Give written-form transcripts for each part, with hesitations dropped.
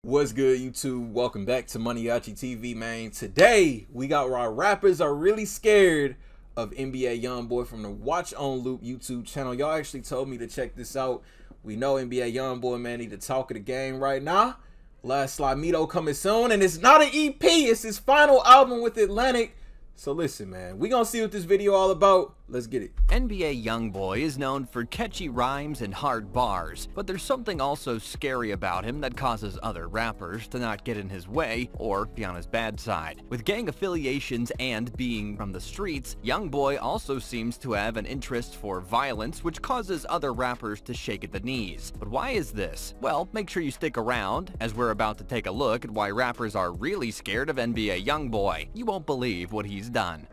What's good, YouTube? Welcome back to MANIACITV, man. Today we got why rappers are really scared of NBA YoungBoy from the Watch on Loop YouTube channel. Y'all actually told me to check this out. We know NBA YoungBoy, man, need to talk of the game right now. Last Slamito coming soon, and it's not an EP, it's his final album with Atlantic. So listen, man, we gonna see what this video all about. Let's get it. NBA YoungBoy is known for catchy rhymes and hard bars, but there's something also scary about him that causes other rappers to not get in his way or be on his bad side. With gang affiliations and being from the streets, YoungBoy also seems to have an interest for violence, which causes other rappers to shake at the knees. But why is this? Well, make sure you stick around, as we're about to take a look at why rappers are really scared of NBA YoungBoy. You won't believe what he's done.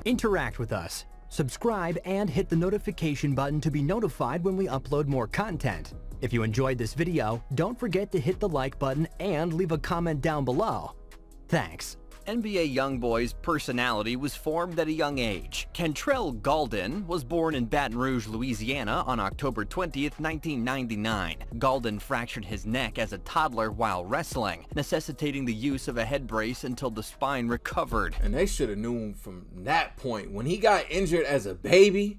Interact with us. Subscribe and hit the notification button to be notified when we upload more content. If you enjoyed this video, don't forget to hit the like button and leave a comment down below. Thanks. NBA YoungBoy's personality was formed at a young age. Kentrell Gaulden was born in Baton Rouge, Louisiana on October 20th, 1999. Gaulden fractured his neck as a toddler while wrestling, necessitating the use of a head brace until the spine recovered. And they should have known from that point, when he got injured as a baby,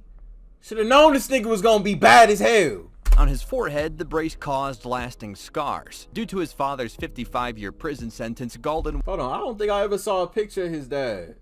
should have known this nigga was gonna be bad as hell. On his forehead, the brace caused lasting scars. Due to his father's 55-year prison sentence, Gaulden... Hold on, I don't think I ever saw a picture of his dad.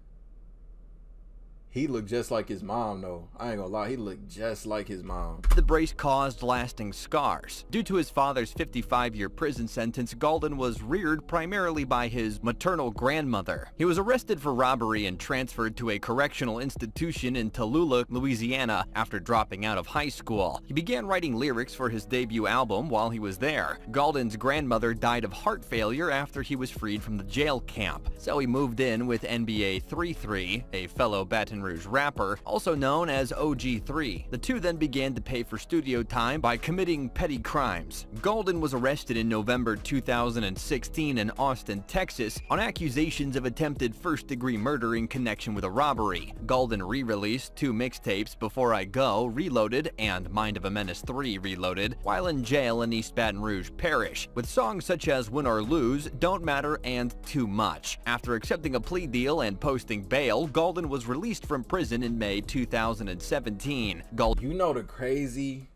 He looked just like his mom, though. I ain't gonna lie, he looked just like his mom. The brace caused lasting scars. Due to his father's 55-year prison sentence, Gaulden was reared primarily by his maternal grandmother. He was arrested for robbery and transferred to a correctional institution in Tallulah, Louisiana, after dropping out of high school. He began writing lyrics for his debut album while he was there. Gaulden's grandmother died of heart failure after he was freed from the jail camp, so he moved in with NBA 33, a fellow Baton Rouge rapper, also known as OG3. The two then began to pay for studio time by committing petty crimes. Gaulden was arrested in November 2016 in Austin, Texas, on accusations of attempted first-degree murder in connection with a robbery. Gaulden re-released two mixtapes, Before I Go, Reloaded, and Mind of a Menace 3, Reloaded, while in jail in East Baton Rouge Parish, with songs such as Win or Lose, Don't Matter, and Too Much. After accepting a plea deal and posting bail, Gaulden was released from prison in May 2017. You know the crazy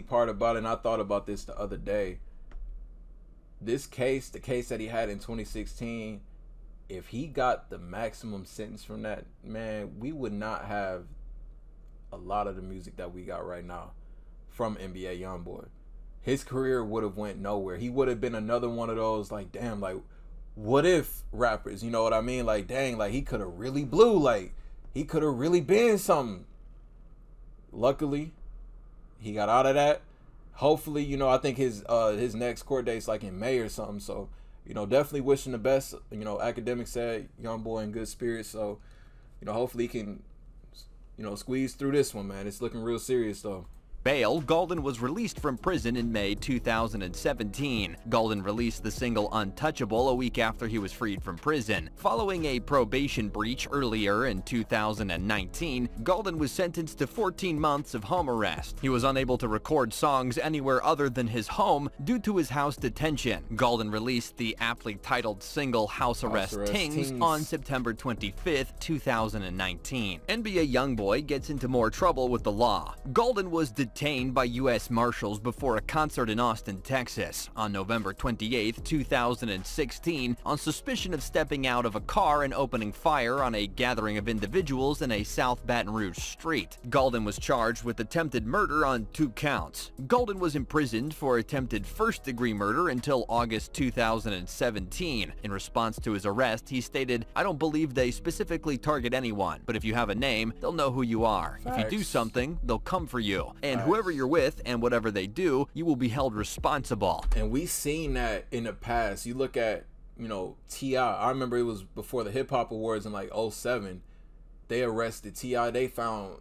part about it, and I thought about this the other day. This case, the case that he had in 2016, if he got the maximum sentence from that, man, we would not have a lot of the music that we got right now from NBA YoungBoy. His career would have went nowhere. He would have been another one of those, like, damn, like, what if rappers, you know what I mean? Like, dang, like, he could have really blew, like, he could have really been something. Luckily, he got out of that. Hopefully, you know, I think his next court date's like in May or something. So, you know, definitely wishing the best. You know, academics said YoungBoy in good spirits. So, you know, hopefully he can, you know, squeeze through this one, man. It's looking real serious, though. Bail, Gaulden was released from prison in May 2017. Gaulden released the single Untouchable a week after he was freed from prison. Following a probation breach earlier in 2019, Gaulden was sentenced to 14 months of home arrest. He was unable to record songs anywhere other than his home due to his house detention. Gaulden released the aptly titled single House Arrest Tings on September 25th, 2019. NBA YoungBoy gets into more trouble with the law. Gaulden was detained by U.S. Marshals before a concert in Austin, Texas on November 28, 2016 on suspicion of stepping out of a car and opening fire on a gathering of individuals in a South Baton Rouge street. Gaulden was charged with attempted murder on 2 counts. Gaulden was imprisoned for attempted first-degree murder until August 2017. In response to his arrest, he stated, "I don't believe they specifically target anyone, but if you have a name, they'll know who you are. If you do something, they'll come for you. And whoever you're with and whatever they do, you will be held responsible." And we seen that in the past. You look at, you know, T.I. I remember it was before the Hip Hop Awards in like 07. They arrested T.I. They found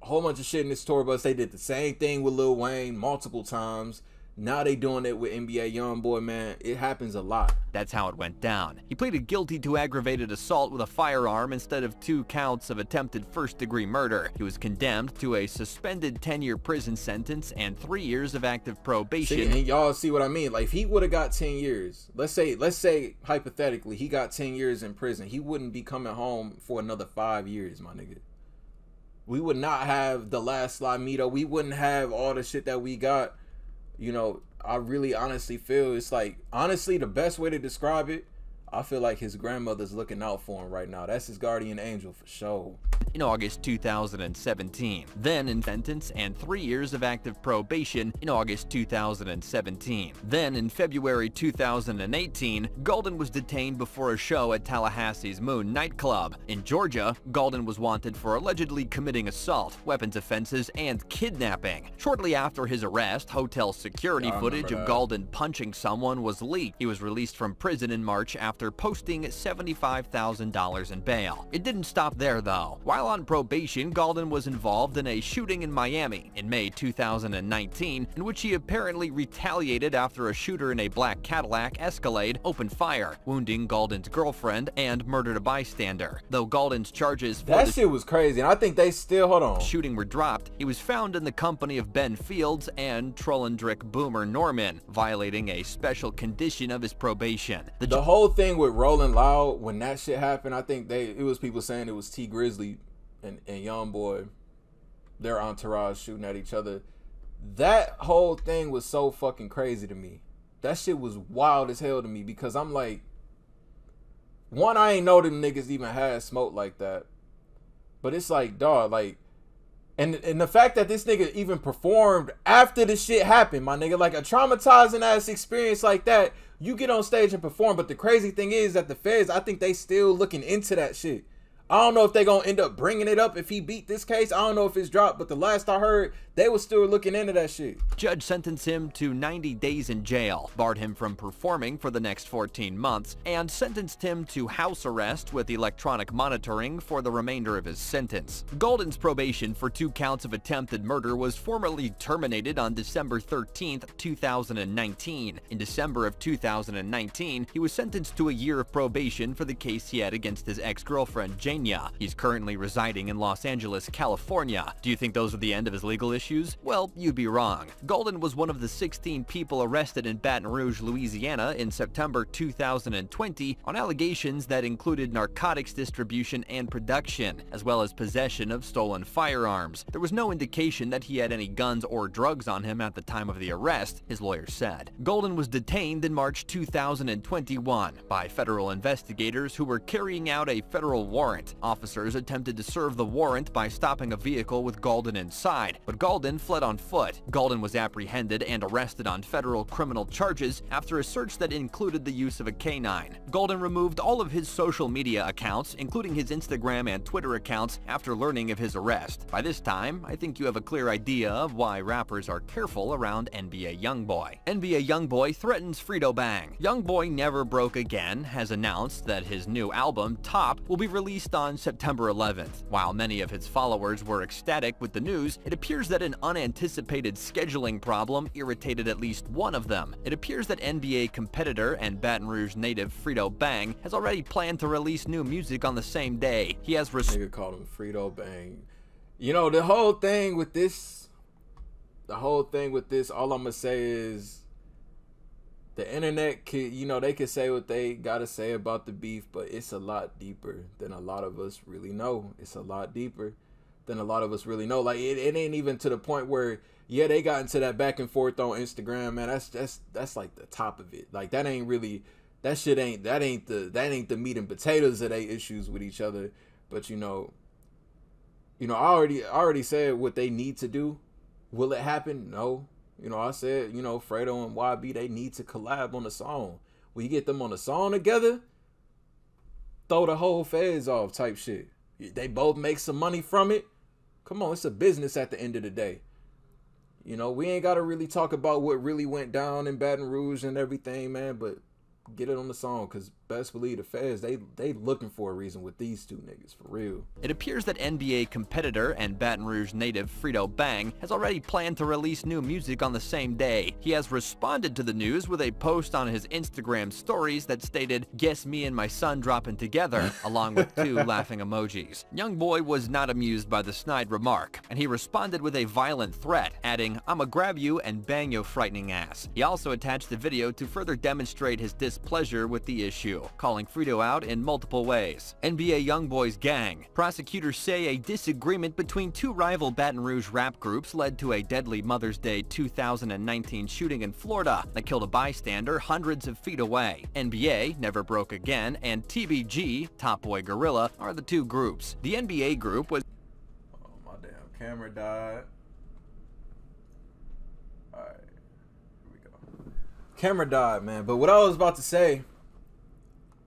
a whole bunch of shit in this tour bus. They did the same thing with Lil Wayne multiple times. Now they doing it with NBA YoungBoy, man. It happens a lot. That's how it went down. He pleaded guilty to aggravated assault with a firearm instead of 2 counts of attempted first-degree murder. He was condemned to a suspended 10-year prison sentence and 3 years of active probation. See, and y'all see what I mean? Like, if he would have got 10 years, let's say hypothetically he got 10 years in prison, he wouldn't be coming home for another 5 years, my nigga. We would not have the last Slamito. We wouldn't have all the shit that we got. You know, I really honestly feel it's like, honestly, the best way to describe it, I feel like his grandmother's looking out for him right now. That's his guardian angel for sure. In August 2017, then in sentence and 3 years of active probation in August 2017. Then in February 2018, Golden was detained before a show at Tallahassee's Moon nightclub. In Georgia, Golden was wanted for allegedly committing assault, weapons offenses, and kidnapping. Shortly after his arrest, hotel security footage of Golden punching someone was leaked. He was released from prison in March after posting $75,000 in bail. It didn't stop there, though. While on probation, Golden was involved in a shooting in Miami in May 2019, in which he apparently retaliated after a shooter in a black Cadillac Escalade opened fire, wounding Golden's girlfriend and murdered a bystander. Though Golden's charges for that shit was crazy, and I think they still, hold on, shooting were dropped, he was found in the company of Ben Fields and Trollendrick Boomer Norman, violating a special condition of his probation. The whole thing with Rolling Loud, when that shit happened, I think it was people saying it was T Grizzly and YoungBoy, their entourage shooting at each other. That whole thing was so fucking crazy to me. That shit was wild as hell to me, because I'm like, one, I ain't know them niggas even had smoke like that. But it's like, dog, like, and the fact that this nigga even performed after the shit happened, my nigga, like a traumatizing ass experience like that, you get on stage and perform. But the crazy thing is that the feds, I think they still looking into that shit. I don't know if they gonna end up bringing it up if he beat this case. I don't know if it's dropped, but the last I heard, they were still looking into that shit. Judge sentenced him to 90 days in jail, barred him from performing for the next 14 months, and sentenced him to house arrest with electronic monitoring for the remainder of his sentence. Golden's probation for 2 counts of attempted murder was formally terminated on December 13, 2019. In December of 2019, he was sentenced to a year of probation for the case he had against his ex-girlfriend, Jane. He's currently residing in Los Angeles, California. Do you think those are the end of his legal issues? Well, you'd be wrong. Golden was one of the 16 people arrested in Baton Rouge, Louisiana in September 2020 on allegations that included narcotics distribution and production, as well as possession of stolen firearms. There was no indication that he had any guns or drugs on him at the time of the arrest, his lawyer said. Golden was detained in March 2021 by federal investigators who were carrying out a federal warrant. Officers attempted to serve the warrant by stopping a vehicle with Golden inside, but Golden fled on foot. Golden was apprehended and arrested on federal criminal charges after a search that included the use of a canine. Golden removed all of his social media accounts, including his Instagram and Twitter accounts, after learning of his arrest. By this time, I think you have a clear idea of why rappers are careful around NBA YoungBoy. NBA YoungBoy threatens Frito Bang. YoungBoy Never Broke Again has announced that his new album, Top, will be released on September 11th. While many of his followers were ecstatic with the news, it appears that an unanticipated scheduling problem irritated at least one of them. It appears that NBA competitor and Baton Rouge native Frito Bang has already planned to release new music on the same day. He has nigga called him Frito Bang. You know, the whole thing with this, all I'm gonna say is, the internet could, you know, they could say what they gotta say about the beef, but it's a lot deeper than a lot of us really know. It's a lot deeper than a lot of us really know. Like, it ain't even to the point where, yeah, they got into that back and forth on Instagram, man. That's like the top of it. Like, that ain't really, that ain't the meat and potatoes of they issues with each other. But you know, I already said what they need to do. Will it happen? No. You know, I said, you know, Fredo and YB, they need to collab on a song. When you get them on a song together, throw the whole feds off type shit. They both make some money from it. Come on, it's a business at the end of the day. You know, we ain't got to really talk about what really went down in Baton Rouge and everything, man, but get it on the song, because best believe the feds, they looking for a reason with these two niggas, for real. It appears that NBA competitor and Baton Rouge native Frito Bang has already planned to release new music on the same day. He has responded to the news with a post on his Instagram stories that stated, "Guess me and my son dropping together," along with 2 laughing emojis. YoungBoy was not amused by the snide remark, and he responded with a violent threat, adding, "I'ma grab you and bang your frightening ass." He also attached a video to further demonstrate his displeasure with the issue, calling Frito out in multiple ways. NBA YoungBoy's gang. Prosecutors say a disagreement between 2 rival Baton Rouge rap groups led to a deadly Mother's Day 2019 shooting in Florida that killed a bystander hundreds of feet away. NBA, Never Broke Again, and TBG, Top Boy Gorilla, are the 2 groups. The NBA group was... Oh, my damn camera died. Alright, here we go. Camera died, man. But what I was about to say,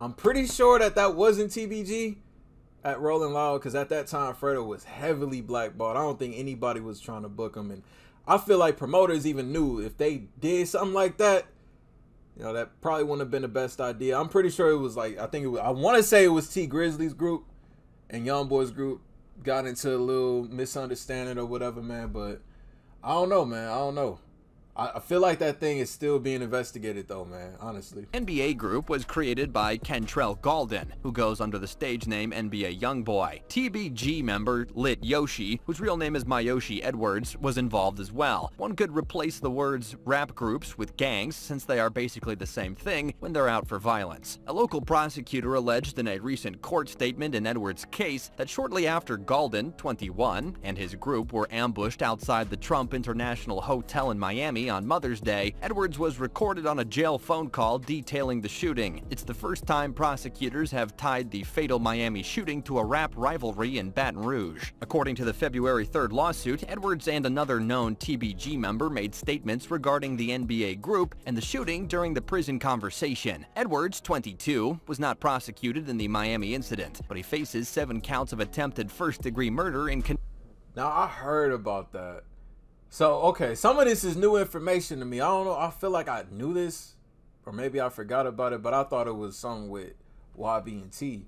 I'm pretty sure that wasn't TBG at Rolling Loud, because at that time Fredo was heavily blackballed. I don't think anybody was trying to book him, and I feel like promoters even knew if they did something like that, you know, that probably wouldn't have been the best idea. I'm pretty sure it was like, I want to say it was T Grizzly's group and YoungBoy's group got into a little misunderstanding or whatever, man. But I don't know, man. I don't know. I feel like that thing is still being investigated, though, man, honestly. NBA group was created by Kentrell Galden, who goes under the stage name NBA YoungBoy. TBG member Lit Yoshi, whose real name is Mayoshi Edwards, was involved as well. One could replace the words rap groups with gangs, since they are basically the same thing when they're out for violence. A local prosecutor alleged in a recent court statement in Edwards' case that shortly after Galden, 21, and his group were ambushed outside the Trump International Hotel in Miami on Mother's Day, Edwards was recorded on a jail phone call detailing the shooting. It's the first time prosecutors have tied the fatal Miami shooting to a rap rivalry in Baton Rouge. According to the February 3rd lawsuit, Edwards and another known TBG member made statements regarding the NBA group and the shooting during the prison conversation. Edwards, 22, was not prosecuted in the Miami incident, but he faces 7 counts of attempted first-degree murder in Now, I heard about that. So, okay, some of this is new information to me. I don't know. I feel like I knew this, or maybe I forgot about it, but I thought it was something with YB and T.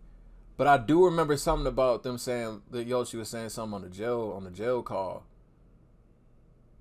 But I do remember something about them saying that Yoshi was saying something on the jail call.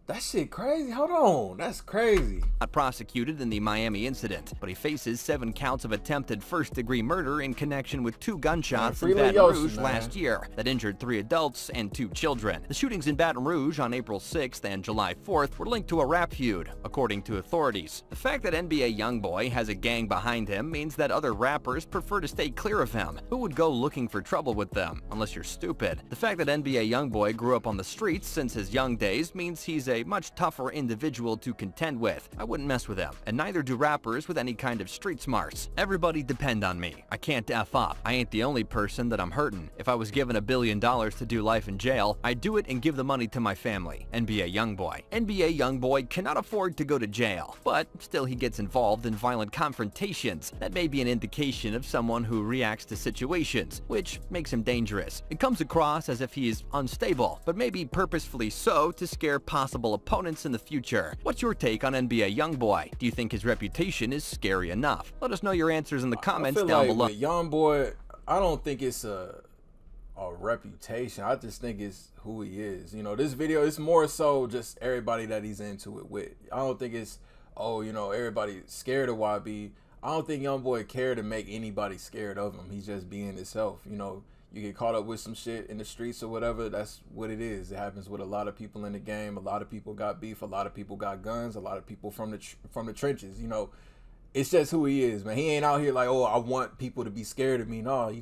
That shit crazy. Hold on. That's crazy. Not prosecuted in the Miami incident, but he faces 7 counts of attempted first-degree murder in connection with 2 gunshots in Baton Rouge last year that injured 3 adults and 2 children. The shootings in Baton Rouge on April 6th and July 4th were linked to a rap feud, according to authorities. The fact that NBA YoungBoy has a gang behind him means that other rappers prefer to stay clear of him. Who would go looking for trouble with them, unless you're stupid? The fact that NBA YoungBoy grew up on the streets since his young days means he's a much tougher individual to contend with. I wouldn't mess with him, and neither do rappers with any kind of street smarts. Everybody depend on me. I can't F up. I ain't the only person that I'm hurting. If I was given $1 billion to do life in jail, I'd do it and give the money to my family. NBA YoungBoy. NBA YoungBoy cannot afford to go to jail, but still he gets involved in violent confrontations. That may be an indication of someone who reacts to situations, which makes him dangerous. It comes across as if he is unstable, but maybe purposefully so to scare possible opponents in the future. What's your take on NBA YoungBoy? Do you think his reputation is scary enough? Let us know your answers in the comments down below. With YoungBoy, I don't think it's a reputation. I just think it's who he is. You know, this video is more so just everybody that he's into it with. I don't think it's, oh, you know, everybody scared of YB. I don't think YoungBoy cared to make anybody scared of him. He's just being himself. You know, you get caught up with some shit in the streets or whatever, that's what it is. It happens with a lot of people in the game. A lot of people got beef. A lot of people got guns. A lot of people from the trenches. You know, it's just who he is, man. He ain't out here like, oh, I want people to be scared of me. No,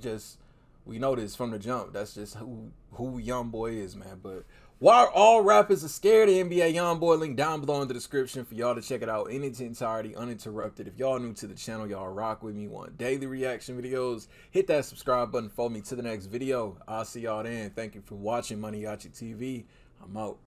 we know this from the jump. That's just who YoungBoy is, man. But why all rappers are scared of NBA YoungBoy, link down below in the description for y'all to check it out in its entirety, uninterrupted. If y'all new to the channel, y'all rock with me, want daily reaction videos, hit that subscribe button, follow me to the next video. I'll see y'all then. Thank you for watching MANIACITV. I'm out.